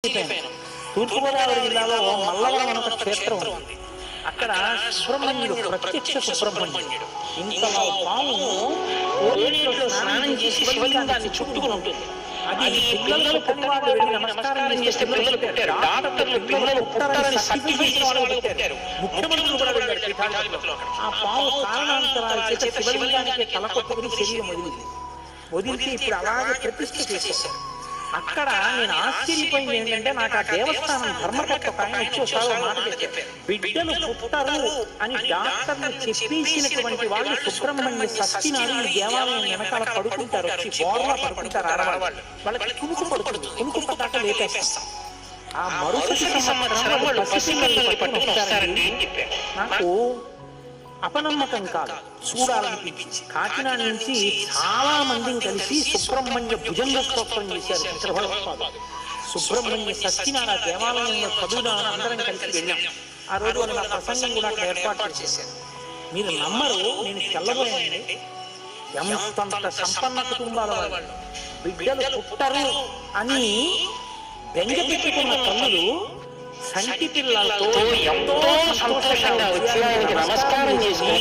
తూర్పుగోదావరి జిల్లాలో మల్లవరం అనే ఒక క్షేత్రం ఉంది. అక్కడ సుబ్రహ్మణ్యుడు ప్రత్యక్ష సుబ్రహ్మణ్యుడు. ఇంతలో పాము కోనేటిలో స్నానం చేసి శివలింగాన్ని చుట్టుకుని ఉంటుంది. అది పిల్లలు పుట్టినవాళ్ళు వెళ్ళి నమస్కారం చేస్తే పిల్లలు పుట్టారు. డాక్టర్లు పిల్లలు పుట్టారని సర్టిఫికేట్ వాళ్ళు పెట్టారు. ముఖ్యమంత్రులు కూడా వెళ్ళారు పీఠాధిపతులు. ఆ పాము కారణాంతరాల చేత శివలింగానికి తల కొట్టుకుని శరీరం వదిలితే ఇప్పుడు అలాగే ప్రతిష్ఠ చేసేసారు. అక్కడ నేను ఆశ్చర్యపోయింది ఏంటంటే, నాకు ఆ దేవస్థానం ధర్మకర్త ఆయన వచ్చేసారు మాట చెప్పారు, బిడ్డలు పుట్టరు అని డాక్టర్లు చెప్పేసినటువంటి వాళ్ళు సుబ్రహ్మణ్య సత్యనారాయణ ఈ దేవాలయం వెనకాల పడుకుంటారు, వచ్చి బోర్లా పడుకుంటారు ఆడవాళ్ళు. వాళ్ళకి కునుకు పడుతుంది, కునుకు పట్టాక లేపేస్తాం. ఆ మరుసటి సంవత్సరం వాళ్ళు పసిపిల్లల్ని పట్టుకుని వస్తారండి. నాకు అపనమ్మకం కాదు, చూడాలనిపించింది. కాకినాడ నుంచి చాలా మందిని కలిసి సుబ్రహ్మణ్య భుజంగ స్తోత్రం చేశారు చంద్రభాస్వామి. సుబ్రహ్మణ్య సత్యనారాయణ దేవాలయంలో చదువుదామని అందరం కలిసి వెళ్ళాం. ఆ రోజు నా ప్రసంగం కూడా అక్కడ ఏర్పాటు చేశారు. మీరు నమ్మరు, నేను తెల్లబోయండి. ఎంతంత సంపన్న కుటుంబాల వాళ్ళు బిడ్డలు పుట్టరు అని బెంగ పెట్టుకున్న తల్లులు సంటి పిల్లలతో ఎంతో సంతోషంగా వచ్చి ఆయనకి నమస్కారం చేసి